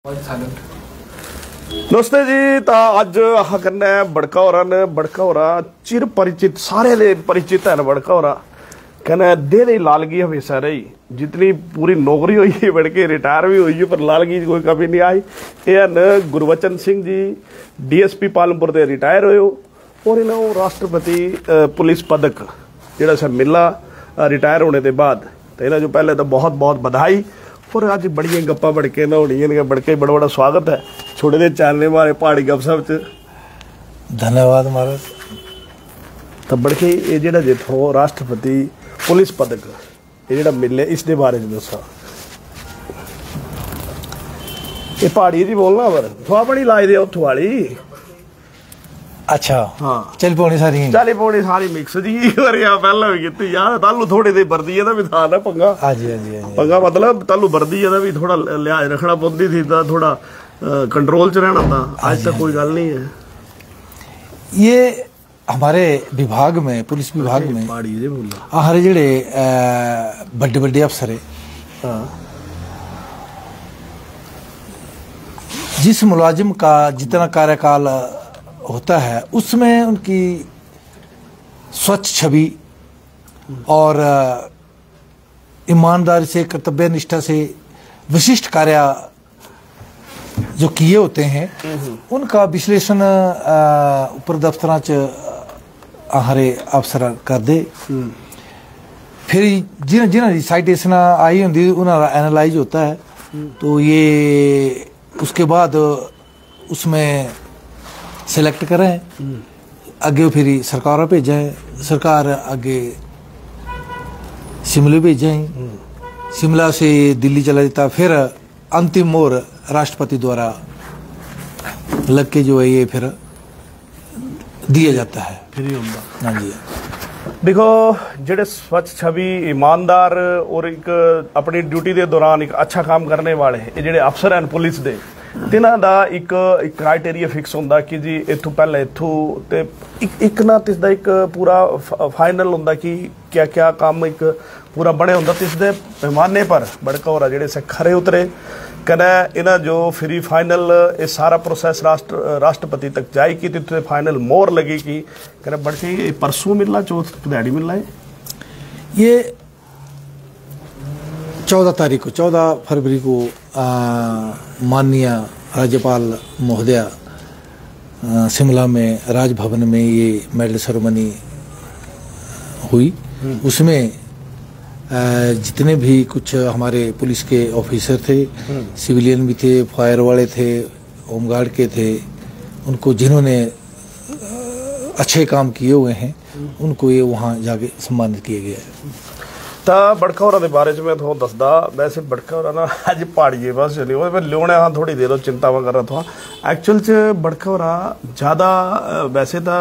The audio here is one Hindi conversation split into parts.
नमस्ते जी। तो अज आह करना है बड़का होरा ने। बड़का होरा चिर परिचित, सारे ले परिचित है बड़का होरा। कहना दे लालगी हमेशा रही, जितनी पूरी नौकरी हुई है बड़के रिटायर भी हुई है पर लालगी कोई कभी नहीं आई। ये न गुरबचन सिंह जी DSP पालमपुर से रिटायर हो और इन्होंने राष्ट्रपति पुलिस पदक जोड़ा सा मिला रिटायर होने के बाद। तो इन्हें जो पहले तो बहुत बहुत बधाई। और अज बड़िया गप्पा बड़के ना होनी बड़के बड़ा बड़ा स्वागत है छोटे दे चैनल हमारे पहाड़ी गपशप च। धन्यवाद महाराज। तो बड़के ये जो जितों राष्ट्रपति पुलिस पदक ये जो मिले इसके बारे में दसा। ये पहाड़ी जी बोलना पर थोड़ा बड़ी लाई दे उठो वाली। अच्छा हाँ चल पौनी सारी मिक्स जी पहला भी की यार तालू थोड़ी देर बरदी है भी था ना पंगा। हाँ जी हाँ जी पंगा मतलब तालू बरदी है भी थोड़ा लिहाज रखना पौंदी थी थोड़ा कंट्रोल च रहना था। आज तक कोई गल नहीं है। ये हमारे विभाग में पुलिस विभाग में हमारे जेड़े बड़े बड़े अफसर है जिस मुलाजिम का जितना कार्यकाल होता है उसमें उनकी स्वच्छ छवि और ईमानदारी से कर्तव्य निष्ठा से विशिष्ट कार्य जो किए होते हैं उनका विश्लेषण ऊपर दफ्तर च हरे अफसर कर दे। फिर जिन्हें जिन्हें साइटेशन आई होंगी उन्होंने एनालाइज होता है। तो ये उसके बाद उसमें सिलेक्ट करें अगे फिर सरकार भेजें, सरकार आगे शिमला भेजें, शिमला से दिल्ली चला जाता, फिर अंतिम मोहर राष्ट्रपति द्वारा लग के जो है ये फिर दिया जाता है। हाँ जी देखो जेडे स्वच्छ छवि ईमानदार और एक अपनी ड्यूटी के दौरान एक अच्छा काम करने वाले ये जेडे अफसर हैं पुलिस दे तिन्हां दा एक क्राइटेरिया फिक्स होंदा कि जी इत्थों पहले इत्थों ते एक ना तिसदा एक पूरा फाइनल होंदा कि क्या क्या काम एक पूरा बने होंदा तिसदे पैमाने पर बड़का होरा जेडे से खरे उतरे कने इन्हां जो फ्री फाइनल ये सारा प्रोसेस राष्ट्रपति तक जाएगी तो फाइनल मोहर लगेगी कने बड़के परसों मिलना चौथ दिहाड़ी मिलना है। ये 14 फरवरी को माननीय राज्यपाल महोदया शिमला में राजभवन में ये मेडल सेरेमनी हुई। उसमें जितने भी कुछ हमारे पुलिस के ऑफिसर थे, सिविलियन भी थे, फायर वाले थे, होमगार्ड के थे, उनको जिन्होंने अच्छे काम किए हुए हैं उनको ये वहाँ जाके सम्मानित किया गया है। तो बड़का होरा के बारे में मैं थोड़ा दसदा। वैसे बड़का होरा ना अज पहाड़िए बस चली मैं लियोने हाँ थोड़ी देर चिंता मैं कर रहा था। एक्चुअल च बड़का होरा ज़्यादा वैसे तो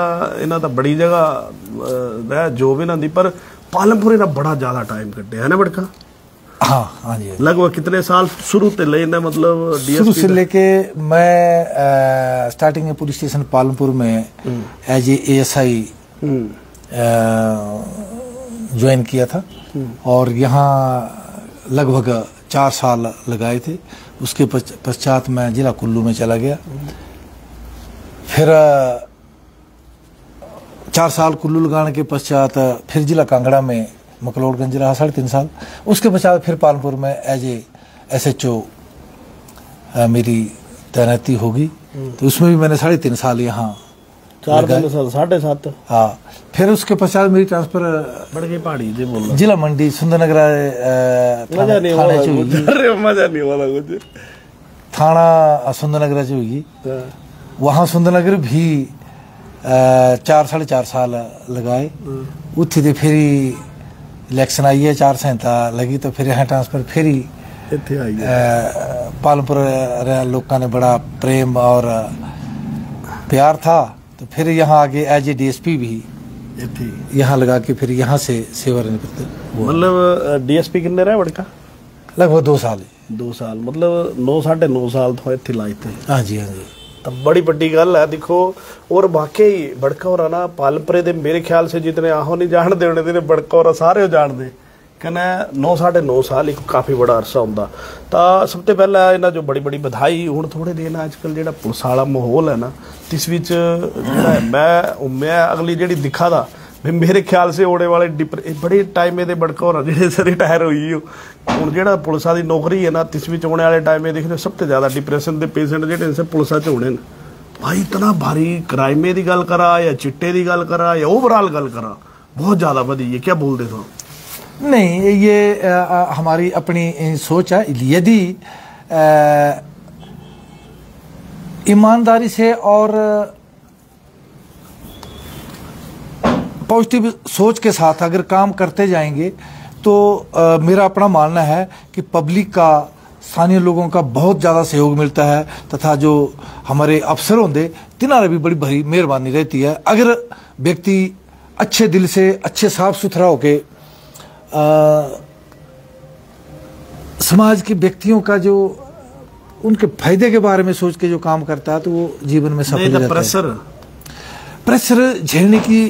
इन्हों तो बड़ी जगह जो भी इन्हों पर पालमपुर इन्हें बड़ा ज़्यादा टाइम कटे है ना बड़का। हाँ हाँ जी लगभग कितने साल शुरू से ले मतलब शुरू से लेके मैं स्टार्टिंग में पुलिस स्टेशन पालमपुर में एज ASI ज्वाइन किया था और यहाँ लगभग 4 साल लगाए थे। उसके पश्चात मैं जिला कुल्लू में चला गया। फिर 4 साल कुल्लू लगाने के पश्चात फिर जिला कांगड़ा में मकलोडगंज रहा 3.5 साल। उसके पश्चात फिर पालमपुर में एज SHO मेरी तैनाती होगी। तो उसमें भी मैंने 3.5 साल यहाँ 7.5 हाँ। फिर उसके पश्चात मेरी ट्रांसफर बड़के पहाड़ी जी बोल जिला मंडी सुंदरनगर थाना सुंदरनगर हुई। वहाँ सुंदरनगर भी 4-4.5 साल लगाए। उत्थे तो फिर इलेक्शन आई है 4 संहिता लगी तो फिर यहाँ ट्रांसफर फिर पालमपुर लोगों ने बड़ा प्रेम और प्यार था तो फिर यहाँ आगे एज DSP भी यहाँ लगा के फिर यहाँ से सेवानिवृत्त। मतलब DSP कितने रहे बड़का? लगभग 2 साल। 2 साल मतलब 9-9.5 साल तो इतने लाए थे। हाँ जी हाँ जी। तो बड़ी बड़ी गल है देखो। और वाकई बड़का होरा ना पालमपुरे दे मेरे ख्याल से जितने आहो नहीं जानते होने बड़का होरा सारे जान दे कहना 9 साढ़े 9 साल एक काफ़ी बड़ा अरसा होंदा। तो सब तो पहला इन्हां जो बड़ी बड़ी बधाई। हुण थोड़े दिन अजकल जिहड़ा पुलिस वाला माहौल है ना, तिस विच जिहड़ा मैं अगली जिहड़ी दिखा दा भी मेरे ख्याल से ओड़े वाले बड़े टाइम ये बड़का होना जो रिटायर हुई हो हूँ जो पुलिस की नौकरी है ना, तिस भी होने वाले टाइम दिख रहे सब तो ज़्यादा डिप्रैशन के पेशेंट जो सब पुलिस होने भाई इतना भारी क्राइमे की गल करा या चिट्टे की गल करा या ओवरऑल गल करा बहुत ज़्यादा बढ़ी है। क्या बोलते थे? नहीं, ये हमारी अपनी सोच है। यदि ईमानदारी से और पॉजिटिव सोच के साथ अगर काम करते जाएंगे तो मेरा अपना मानना है कि पब्लिक का, स्थानीय लोगों का बहुत ज़्यादा सहयोग मिलता है तथा जो हमारे अफसर होंगे तिनारे भी बड़ी भारी मेहरबानी रहती है। अगर व्यक्ति अच्छे दिल से, अच्छे साफ सुथरा होके समाज के व्यक्तियों का जो उनके फायदे के बारे में सोच के जो काम करता है तो वो जीवन में सफल हो जाता है। प्रेशर झेलने की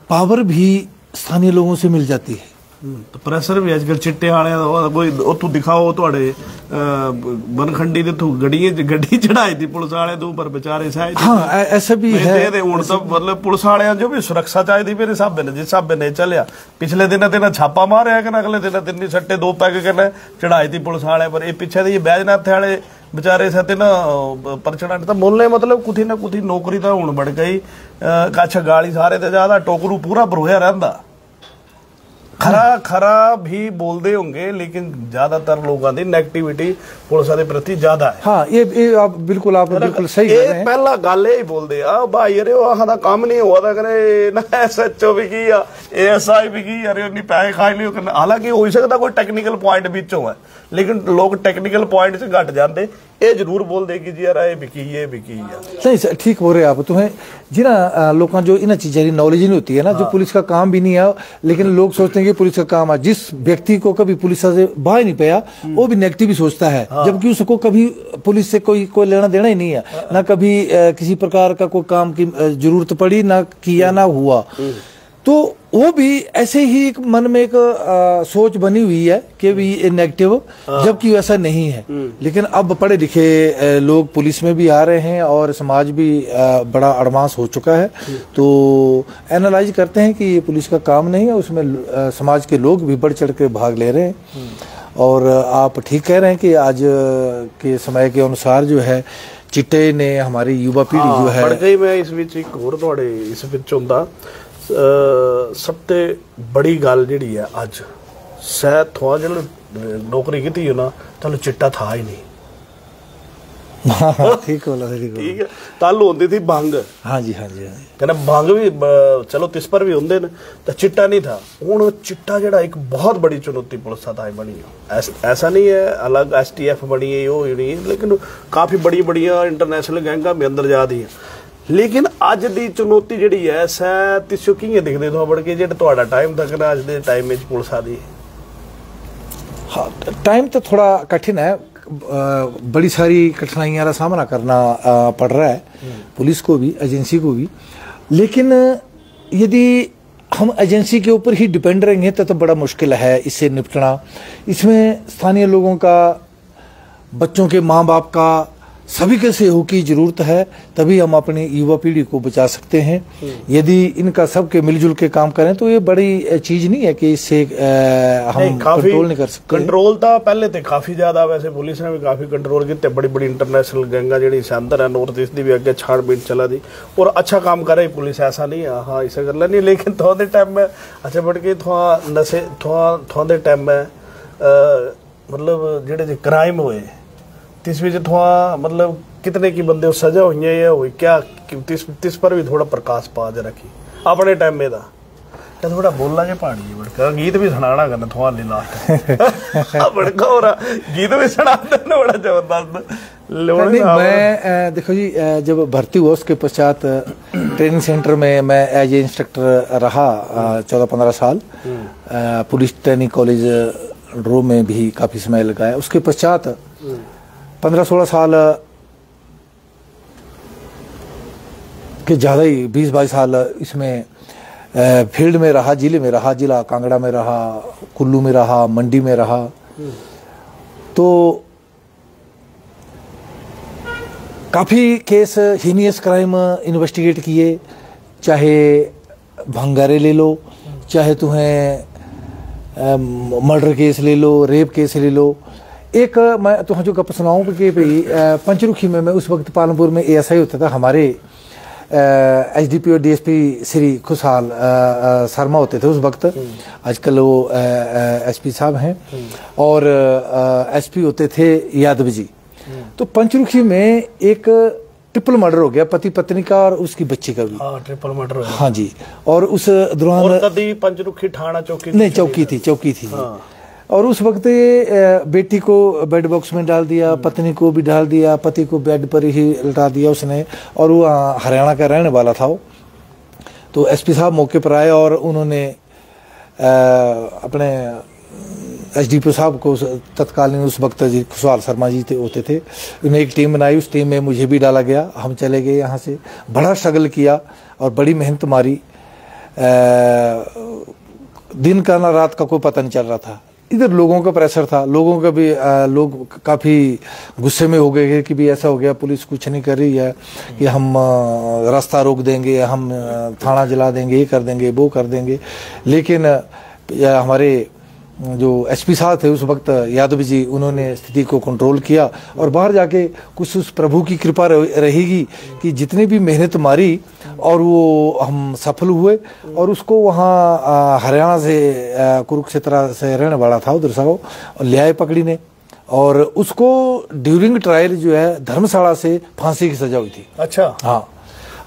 पावर भी स्थानीय लोगों से मिल जाती है। तो प्रेशर भी आजकल चिट्टे वाले कोई तू दिखाओ थोड़े बनखंडी दे तू गड्डी चढ़ाई थी पुलिस वाले तू पर बेचारे शायद। हाँ, ऐसा भी है। हुण तो मतलब पुलिस वाले जो भी सुरक्षा चाहिए मेरे हिसाब ने जिस हिसाब ने चलिया पिछले दिन छापा मारे कना, अगले दिन सट्टे 2 पैग कने चढ़ाई थी पुलिस वाले पर। ये पीछे ये बैजनाथ वाले बेचारे साथे ना पर चढ़ाने तो मोले मतलब कुछ ना कुछ नौकरी तो हुण बढ़ गई। अच्छा गाली सारे तो ज्यादा टोकरू पूरा भरोया रहंदा। खरा भी बोलते होंगे लेकिन ज्यादातर लोगों की नेगेटिविटी पुलिस के प्रति ज्यादा है। हाँ, ये आप बिल्कुल सही कह रहे हैं। पहला गल यही बोलते आ भाई अरे वहां काम नहीं हुआ था करे ना SHO भी की ASI भी की अरे उन्नी पैसे खाए लियो करना। हालांकि हो सकता कोई टेक्निकल पॉइंट बिचों है लेकिन लोग टेक्निकल पॉइंट से घट जाते ये जरूर बोल दे कि जी यार ये बिकी नहीं ठीक हो रहे आप। तुम्हें जिना लोगों जो इन चीज़ों की नॉलेज नहीं होती है ना, जो पुलिस का काम भी नहीं है लेकिन लोग सोचते हैं कि पुलिस का काम है। जिस व्यक्ति को कभी पुलिस से बाहर नहीं पाया वो भी नेगेटिव ही सोचता है। जबकि उसको कभी पुलिस से कोई लेना देना ही नहीं है, ना कभी किसी प्रकार का कोई काम की जरूरत पड़ी, ना किया ना हुआ। तो वो भी ऐसे ही एक मन में एक सोच बनी हुई है कि भी ये नेगेटिव, जबकि वैसा नहीं है। लेकिन अब पढ़े लिखे लोग पुलिस में भी आ रहे हैं और समाज भी बड़ा एडवांस हो चुका है। तो एनालाइज करते हैं कि ये पुलिस का काम नहीं है, उसमें समाज के लोग भी बढ़ चढ़ के भाग ले रहे हैं। और आप ठीक कह रहे हैं कि आज के समय के अनुसार जो है चिट्टे ने हमारी युवा पीढ़ी जो है बढ़ गई। मैं इस विच एक होर तुहाडे इस विच हुंदा सबसे बड़ी गल जी है अज शायद थोड़ा जो नौकरी की हो ना चलो चिट्टा था ही नहीं। ठीक है तल होती थी भंग। हाँ जी कहना भंग भी चलो तिस पर भी होंगे तो चिट्टा नहीं था। हूँ चिट्टा जड़ा एक बहुत बड़ी चुनौती पुलिस ताई बनी है। ऐसा नहीं है अलग STF बनी है वो नहीं, लेकिन काफ़ी बड़ी बड़िया इंटरनेशनल गैंगा में अंदर जा दी है। लेकिन अज की चुनौती जी है सै तिसो कि दिखते हो बढ़ के जो टाइम तक ना अज के टाइम में पुलिस आदि। हाँ, टाइम तो थोड़ा कठिन है, बड़ी सारी कठिनाइयों का सामना करना पड़ रहा है पुलिस को भी, एजेंसी को भी। लेकिन यदि हम एजेंसी के ऊपर ही डिपेंड रहेंगे तो बड़ा मुश्किल है इससे निपटना। इसमें स्थानीय लोगों का, बच्चों के माँ बाप का, सभी के सहयोग की जरूरत है, तभी हम अपनी युवा पीढ़ी को बचा सकते हैं। यदि इनका सबके मिलजुल के काम करें तो ये बड़ी चीज नहीं है कि इससे हम कंट्रोल नहीं कर सकते। कंट्रोल तो पहले तो काफी ज्यादा, वैसे पुलिस ने भी काफी कंट्रोल किए। बड़ी बड़ी इंटरनेशनल गैंगा जी अंदर है नॉर्थ ईस्ट की भी अगे छाड़बीन चला दी और अच्छा काम करे पुलिस, ऐसा नहीं है। हाँ इसे कर लेनी, लेकिन थोड़े टाइम में अच्छा बढ़ के थोड़ा नशे थोड़े टाइम में मतलब जेडे क्राइम हुए तिस विच थोड़ा मतलब कितने की बंदे सजा हुई है हुई क्या तिस पर भी थोड़ा प्रकाश पा जा रखी अपने टाइम में तो थोड़ा बोलना के पहाड़ी बड़का गीत भी सुनाना करना थोड़ा ले लास्ट बड़का हो रहा गीत भी सुना देना बड़ा जबरदस्त। मैं देखो जी जब भर्ती हुआ उसके पश्चात ट्रेनिंग सेंटर में मैं एज ए इंस्ट्रक्टर रहा 14-15 साल। पुलिस ट्रेनिंग कॉलेज ड्रो में भी काफ़ी समय लगाया। उसके पश्चात 15-16 साल के ज़्यादा ही 20-22 साल इसमें फील्ड में रहा, जिले में रहा, जिला कांगड़ा में रहा, कुल्लू में रहा, मंडी में रहा। तो काफ़ी केस हीनियस क्राइम इन्वेस्टिगेट किए, चाहे भंगारे ले लो, चाहे तुम्हें मर्डर केस ले लो, रेप केस ले लो। एक मैं तुम्हें जो गप सुनाऊँ कि भाई पंचरुखी में मैं उस वक्त पालमपुर में ASI होता था, हमारे SDP और DSP श्री खुशहाल शर्मा होते थे उस वक्त, आजकल वो SP साहब हैं, और SP होते थे यादव जी। तो पंचरुखी में एक ट्रिपल मर्डर हो गया, पति पत्नी का और उसकी बच्ची का भी। ट्रिपल मर्डर हो गया। हाँ जी, और उस दौरान और तभी पंचरुखी थाना चौकी नहीं, चौकी थी। और उस वक्त बेटी को बेड बॉक्स में डाल दिया, पत्नी को भी डाल दिया, पति को बेड पर ही लटा दिया उसने, और वो हरियाणा का रहने वाला था वो। तो SP साहब मौके पर आए और उन्होंने अपने SDPO साहब को तत्कालीन उस वक्त जी खुशहाल शर्मा जी होते थे, उन्हें एक टीम बनाई, उस टीम में मुझे भी डाला गया। हम चले गए यहाँ से, बड़ा स्ट्रगल किया और बड़ी मेहनत मारी। दिन का ना रात का कोई पता नहीं चल रहा था। इधर लोगों का प्रेशर था, लोगों का भी लोग काफ़ी गुस्से में हो गए कि भी ऐसा हो गया, पुलिस कुछ नहीं कर रही है, कि हम रास्ता रोक देंगे, हम थाना जला देंगे, ये कर देंगे, वो कर देंगे। लेकिन हमारे जो SP साहब थे उस वक्त, यादव जी, उन्होंने स्थिति को कंट्रोल किया और बाहर जाके कुछ उस प्रभु की कृपा रहेगी कि जितनी भी मेहनत मारी और वो हम सफल हुए। और उसको वहाँ हरियाणा से कुरुक्षेत्र से रहने वाला था उधर से, और ले आए पकड़ी ने, और उसको ड्यूरिंग ट्रायल जो है धर्मशाला से फांसी की सजा हुई थी। अच्छा। हाँ,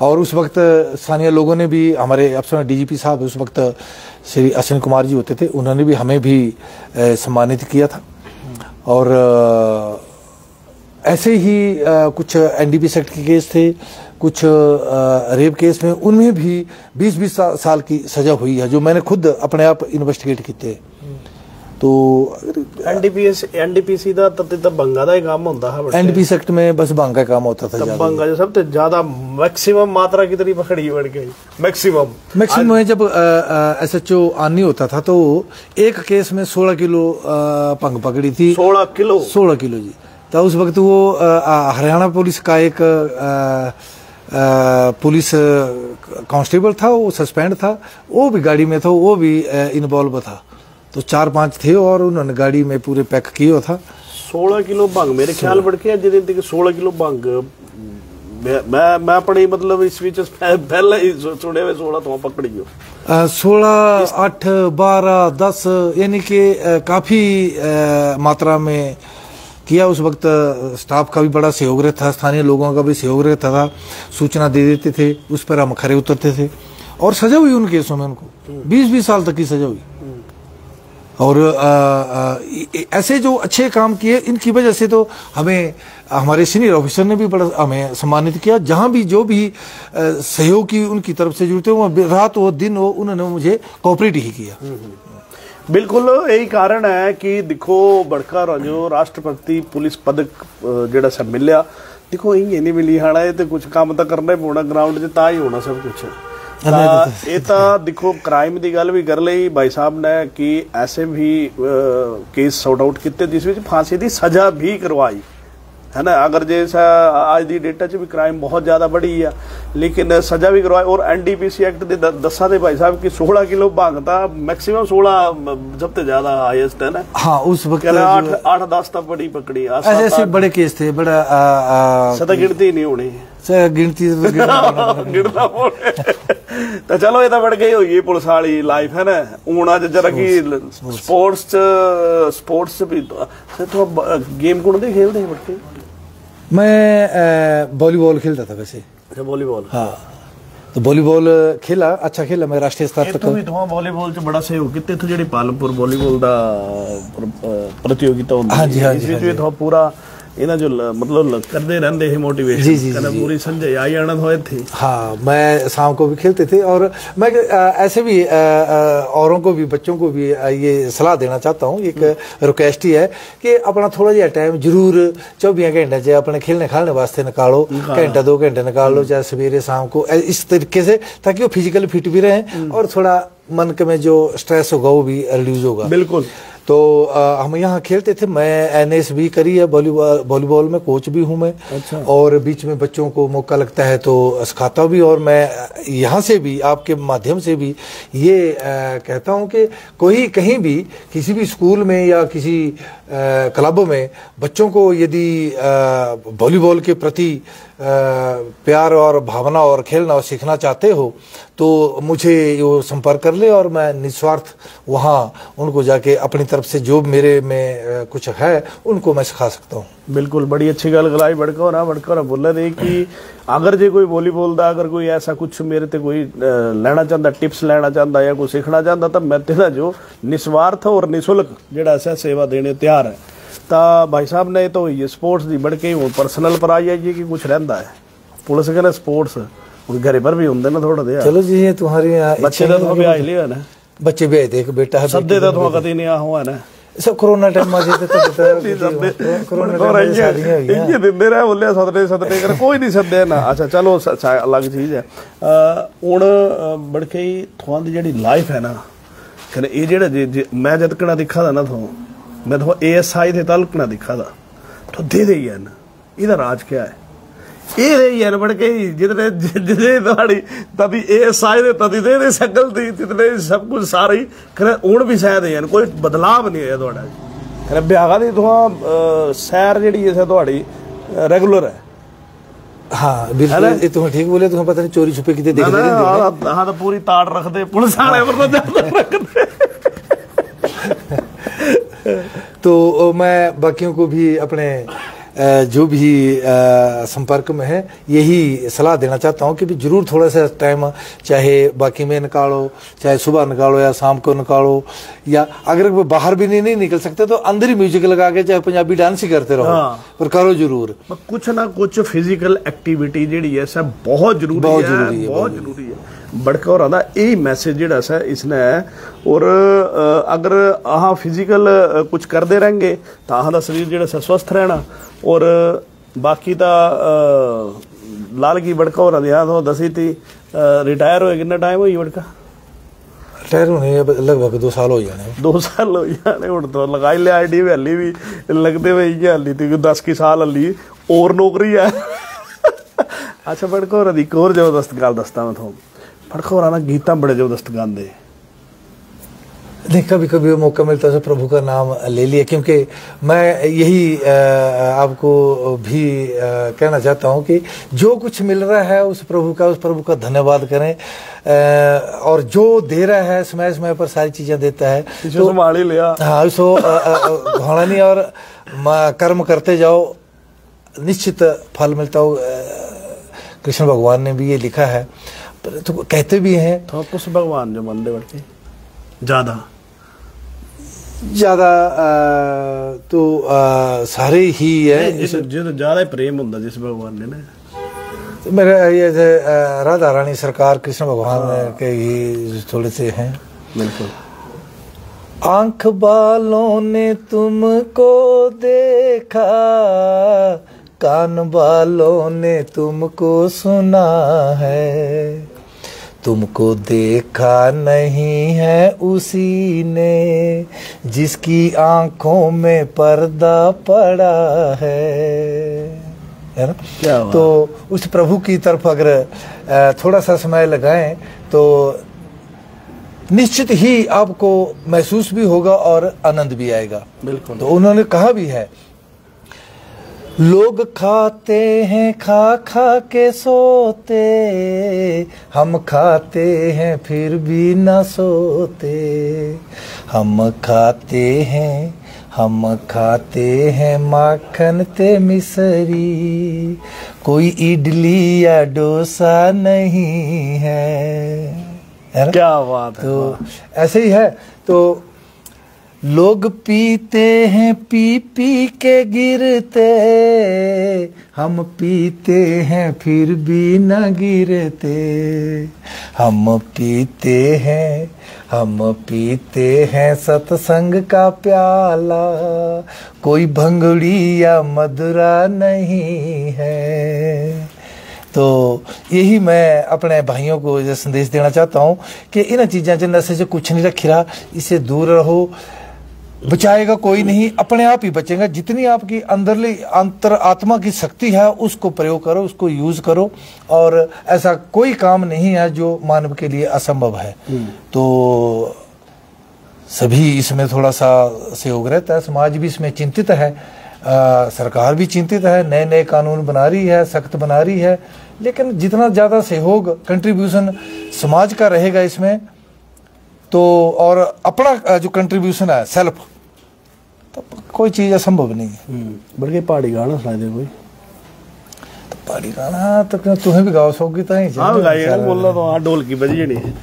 और उस वक्त स्थानीय लोगों ने भी, हमारे अफसर DGP साहब उस वक्त श्री अश्विन कुमार जी होते थे, उन्होंने भी हमें भी सम्मानित किया था। और ऐसे ही कुछ NDPS एक्ट के केस थे, कुछ रेप केस में, उनमें भी 20-20 साल की सजा हुई है, जो मैंने खुद अपने आप इन्वेस्टिगेट किए। तो NDPC ਦਾ ਤਾਂ ਬੰਗਾ ਦਾ ਹੀ ਕੰਮ ਹੁੰਦਾ ਹੈ। NDPS एक्ट में बस भंग का काम होता था। भंगा जो सबसे ज्यादा मैक्सिमम मात्रा कितनी पकड़ी बढ़ गई? मैक्सिमम में जब SHO आनी होता था तो एक केस में 16 किलो भंग पकड़ी थी। 16 किलो जी। तो उस वक्त वो हरियाणा पुलिस का एक पुलिस कांस्टेबल था, वो सस्पेंड था, वो भी गाड़ी में था, वो भी इन्वॉल्व था। तो 4-5 थे और उन्होंने गाड़ी में पूरे पैक किया था। 16 किलो भंग मेरे ख्याल बढ़ के जिन 16 किलो भंग मैं अपनी मतलब इस बीच पहले ही सुने हुए 16 तो पकड़ी हो। 16, 8, 12, 10 यानी कि काफी मात्रा में किया। उस वक्त स्टाफ का भी बड़ा सहयोग रहता था, स्थानीय लोगों का भी सहयोग रहता था, सूचना दे देते थे, उस पर हम खरे उतरते थे और सजा हुई उन केसों में उनको 20-20 साल तक की सजा हुई। और ऐसे जो अच्छे काम किए, इनकी वजह से तो हमें हमारे सीनियर ऑफिसर ने भी बड़ा हमें सम्मानित किया। जहां भी जो भी सहयोग की उनकी तरफ से जरूरत है, वो रात हो दिन हो, उन्होंने मुझे कोऑपरेट ही किया। बिल्कुल यही कारण है कि देखो बड़का जो राष्ट्रपति पुलिस पदक जेड़ा सब मिलिया, देखो ये नहीं मिली हाना, ये तो कुछ काम तो करना ही पौना ग्राउंड च, ता ही होना सब कुछ। ये तो देखो क्राइम की गल भी कर ली भाई साहब ने कि ऐसे भी केस सॉर्ट आउट किए जिस विच फांसी की सजा भी करवाई है ना। अगर जैसा आज की डेटा च भी क्राइम बहुत ज्यादा बढ़ी है, लेकिन सजा भी करवाई। और NDPC एक्ट के दसा दे भाई साहब कि 16 किलो भंग था, मैक्सिमम 16 सबसे ज्यादा हाईएस्ट है ना। हाँ, उस वक्त 8-10 तक बड़ी पकड़ी, ऐसे बड़े केस थे, बड़ा सदा गिनती नहीं होनी, गिनती गिनना तो चलो ये तो बढ़ गई हुई पुलिस वाली लाइफ है ना। हूं अज जरा की स्पोर्ट्स भी तो गेम कौन दे खेलते हैं? बढ़ के मैं वॉलीबॉल खेलता था वैसे। अच्छा, वॉलीबॉल। हाँ, तो वॉलीबॉल खेला, अच्छा खेला मैं, राष्ट्रीय स्तर तक भी तो वॉलीबॉल च बड़ा सहयोग किते थे। जेडी पालमपुर वॉलीबॉल दा प्रतियोगिता होंदी, हाँ जी, हाँ जी, इस विच तो पूरा इन्हें जो मतलब करते रहते हैं मोटिवेशन। जी जी जी पूरी संजय आई आनंद हुए थे। हाँ, मैं शाम को भी खेलते थे और मैं ऐसे भी औरों को भी, बच्चों को भी ये सलाह देना चाहता हूँ, एक रिक्वेस्ट ही है कि अपना थोड़ा जिहा टाइम जरूर 24 घंटे च अपने खेलने खालने वास्ते निकालो, घंटा 2 घंटे निकाल लो, चाहे सवेरे शाम को, इस तरीके से, ताकि वो फिजिकली फिट भी रहें और थोड़ा मन के में जो स्ट्रेस होगा वो भी रिड्यूस होगा। बिल्कुल। तो हम यहाँ खेलते थे, मैं एनएस भी करी है, वॉलीबॉल में कोच भी हूँ मैं। अच्छा। और बीच में बच्चों को मौका लगता है तो सिखाता भी, और मैं यहाँ से भी आपके माध्यम से भी ये कहता हूँ कि कोई कहीं भी किसी भी स्कूल में या किसी क्लब में बच्चों को यदि वॉलीबॉल के प्रति प्यार और भावना और खेलना और सीखना चाहते हो तो मुझे वो संपर्क कर ले, और मैं निस्वार्थ वहाँ उनको जाके अपनी तरफ से जो मेरे में कुछ है उनको मैं सिखा सकता हूँ। बिल्कुल, बड़ी अच्छी गल गलाई बड़का बोल रहे कि अगर जे कोई वॉलीबॉल का अगर कोई ऐसा कुछ मेरे ते कोई लेना चाहता, टिप्स लेना चाहता या कोई सीखना चाहता, तो मैं तेरा जो निस्वार्थ और निःशुल्क जेड़ा सेवा देने तैयार है। तो भाई साहब ने तो ये स्पोर्ट्स की बढ़ के हूँ पर्सनल पर आई है कि कुछ रहता है पुलिस कहना स्पोर्ट्स घर पर भी होंगे ना थोड़ा दे। चलो जी, ये तुम्हारी बच्चे तो भी आई लिया ना, बच्चे भी आए थे, एक बेटा है, सदे तो तुम कभी नहीं हुआ ना, सब कोरोना टाइम आ जाते तो कोई नहीं सदे ना। अच्छा चलो अलग चीज है। हूँ बढ़ के ही थोड़ी जी लाइफ है ना, कहने ये जेड़ा मैं जदकना दिखा था ना थो, मैं तो ASI थे तलकना दिखा था तो दे है ना, इधर राज क्या है ये रही है बढ़ के जितने जितने तभी ASI दे तभी दे सकल थी जितने सब कुछ सारी करे हूँ भी शायद है कोई बदलाव नहीं है थोड़ा करे ब्याह दी तो सैर जी है रेगुलर है। हाँ बिल्कुल, ये तुम ठीक बोले, तुम्हें पता नहीं चोरी छुपे कितने देख रहे हैं। हाँ तो पूरी ताड़ रख दे पुलिस रख दे। तो मैं बाकियों को भी अपने जो भी संपर्क में है यही सलाह देना चाहता हूँ कि भी जरूर थोड़ा सा टाइम चाहे बाकी में निकालो, चाहे सुबह निकालो या शाम को निकालो, या अगर वो बाहर भी नहीं निकल सकते तो अंदर ही म्यूजिक लगा के चाहे पंजाबी डांस ही करते रहो। हाँ। पर करो जरूर, कुछ ना कुछ फिजिकल एक्टिविटी जी है सब बहुत जरूरी है, बहुत जरूरी है। बड़का हो रहा यही मैसेज जोड़ा सा इसने है। और अगर अह फिजिकल कुछ करते रहेंगे तो अह शरीर जो स्वस्थ रहना। और बाकी तो लाल की बड़का हो रहा तो दसी थी रिटायर हो कितना टाइम हुई बड़का? रिटायर होने लगभग 2 साल हो जाने। 2 साल हो जाने हूँ तो लगाई लिया आईडी भी हली भी लगते हुए हली थी 10 की साल हली और नौकरी है। अच्छा बड़का हो रहा एक और जबरदस्त गल दसता मैं थो, बड़का हो रहा गीता बड़े जबरदस्त गाते नहीं, कभी कभी वो मौका मिलता है प्रभु का नाम ले लिया, क्योंकि मैं यही आपको भी कहना चाहता हूँ कि जो कुछ मिल रहा है उस प्रभु का धन्यवाद करें। और जो दे रहा है समय समय पर सारी चीजें देता है तो संभाल ही लिया। हाँ, उसको घोड़ा नहीं, और कर्म करते जाओ निश्चित फल मिलता हो। कृष्ण भगवान ने भी ये लिखा है, तो कहते भी हैं तो कुछ भगवान जो मंदे बढ़ते ज्यादा तो सारे ही है, जिस ज्यादा प्रेम होता जिस भगवान ने ना, मेरे ये राधा रानी सरकार कृष्ण भगवान के ही थोड़े से हैं। बिल्कुल। आंख बालों ने तुमको देखा, कान बालों ने तुमको सुना है, तुमको देखा नहीं है उसी ने जिसकी आंखों में पर्दा पड़ा है ना। क्या तो उस प्रभु की तरफ अगर थोड़ा सा समय लगाएं तो निश्चित ही आपको महसूस भी होगा और आनंद भी आएगा। बिल्कुल। तो उन्होंने कहा भी है, लोग खाते हैं खा खा के सोते, हम खाते हैं फिर भी न सोते, हम खाते हैं माखन ते मिसरी, कोई इडली या डोसा नहीं है ना? क्या बात है। तो ऐसे ही है। तो लोग पीते हैं पी पी के गिरते, हम पीते हैं फिर भी न गिरते। हम पीते हैं सत्संग का प्याला, कोई भंगड़ी या मदरा नहीं है। तो यही मैं अपने भाइयों को ये संदेश देना चाहता हूँ कि इन चीज़ों से नशे से कुछ नहीं रखी रहा, इससे दूर रहो। बचाएगा कोई नहीं, अपने आप ही बचेगा। जितनी आपकी अंदरली अंतर आत्मा की शक्ति है उसको प्रयोग करो, उसको यूज करो, और ऐसा कोई काम नहीं है जो मानव के लिए असंभव है। तो सभी इसमें थोड़ा सा सहयोग रहता है, समाज भी इसमें चिंतित है, सरकार भी चिंतित है, नए नए कानून बना रही है, सख्त बना रही है। लेकिन जितना ज़्यादा सहयोग कंट्रीब्यूशन समाज का रहेगा इसमें, तो और अपना जो कंट्रीब्यूशन है सेल्फ, तो कोई चीज़ असंभव नहीं है। बल्कि पहाड़ी गाना सुना दे कोई। तो पहाड़ी गाना तो तुम्हें भी गाओ सौगी तो ही गाइए, बोल तो हाँ ढोल की बजी नहीं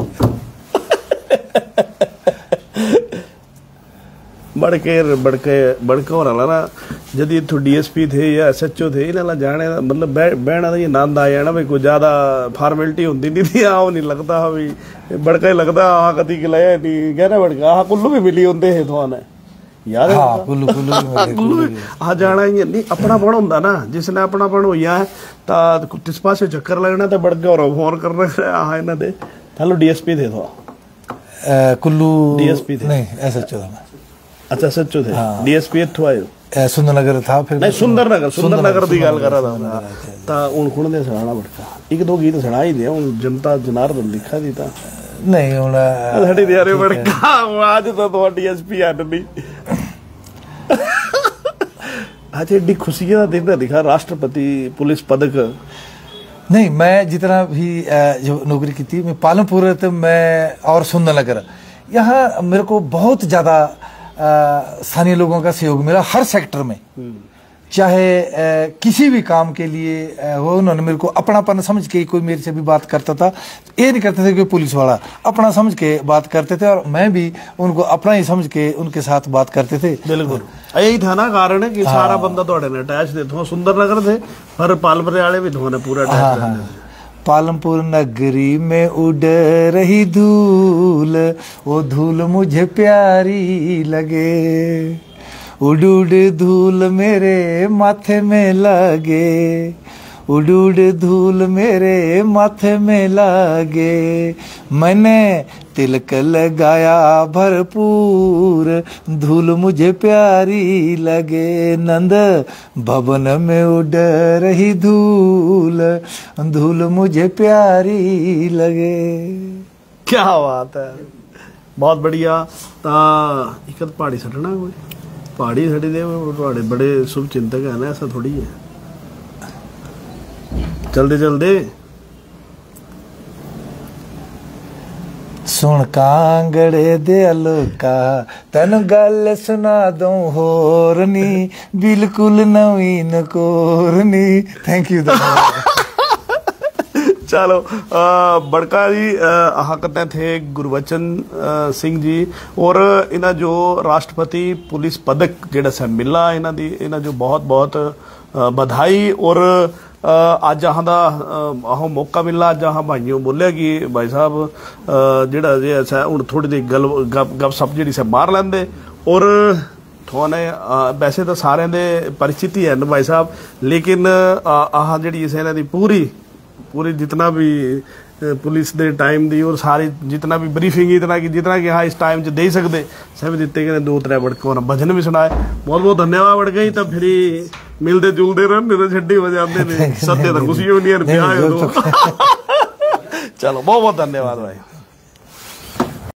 बड़के हो रहा ना। जब इतों DSP थे या SHO थे, इन्हें जाने मतलब बहना का आनंद आ जाना भाई, कोई ज्यादा फॉर्मेलिटी होती नहीं थी। आओ नहीं लगता भी बड़का ही लगता, हाँ कदी खिलाया नहीं कहना बड़का। हाँ कुल्लू भी मिली होंगे है थोड़ा याद है, कुल्लू हाँ जाना ही नहीं। अपनापन होंगे ना, जिसने अपनापन हो है तो किस पास चक्कर लगना तो बड़का हो फोन करना। हाँ इन्हें दे हेलो DSP थे थोड़ा, कुल्लू DSP थे नहीं SHO था। अच्छा SHO थे। DSP इत्थों आयो सुंदरनगर था, फिर नहीं सुंदरनगर की गल कर रहा था। हूँ कुण दे सुना बड़का एक दो गीत सुना ही दे, हूँ जनता जनार्दन लिखा दी था नहीं हूँ साड़ी दे रहे बड़का। आज तो DSP आ नहीं। आज एडी खुशी का दिन दिखा, राष्ट्रपति पुलिस पदक। नहीं मैं जितना भी जो नौकरी की थी, मैं पालमपुर तो मैं और सुंदरनगर, यहाँ मेरे को बहुत ज़्यादा स्थानीय लोगों का सहयोग मिला हर सेक्टर में। चाहे किसी भी काम के लिए हो, उन्होंने मेरे को अपनापन समझ के, कोई मेरे से भी बात करता था, ये नहीं करते थे कि पुलिस वाला, अपना समझ के बात करते थे, और मैं भी उनको अपना ही समझ के उनके साथ बात करते थे। बिल्कुल यही था ना कारण है कि सारा बंदा थोड़े ने अटैच थे। थो सुंदरनगर थे पर पालमपुर वाले भी थोड़े पूरा अटैच थे। पालमपुर नगरी में उड़ रही धूल, वो धूल मुझे प्यारी लगे, उड़ उड़ धूल मेरे माथे में लगे, उड़ उड़ धूल मेरे माथे में लगे। मैंने तिलक लगाया भरपूर, धूल मुझे प्यारी लगे। नंद भवन में उड़ रही धूल, धूल मुझे प्यारी लगे। क्या बात है, बहुत बढ़िया। एक पहाड़ी सटना कोई पहाड़ी सड़ी दे बड़े शुभ चिंतक है ना, ऐसा थोड़ी है। चलते चलते सुन कांगड़े दे अलोका, तेन गल सुना दो होरनी, बिल्कुल नवीन कोरनी। Thank you. चलो बड़का जी कहते थे गुरबचन सिंह जी, और इन्हें जो राष्ट्रपति पुलिस पदक जेड़ा सा मिला, इन्हें जो बहुत बहुत बधाई। और अज अह मौका मिला, अज अह भाइयों बोलिया कि भाई साहब जेड़ा जे हूँ थोड़ी जी गप सप जी से मार लेंदे। और थोने वैसे तो सारे दे परिचित ही है भाई साहब, लेकिन आह जी इन्हों की पूरी जितना भी पुलिस दे टाइम दी और सारी जितना भी ब्रीफिंग जितना कि हाँ इस टाइम च दे सकते सब दिते गए। 2-3 बड़के होना भजन भी सुनाए। बहुत बहुत धन्यवाद बड़के। तब फिर मिलते जुलते रहे, छड्डी बजाते ने सत्य तो खुशी होनी है। चलो बहुत बहुत धन्यवाद भाई।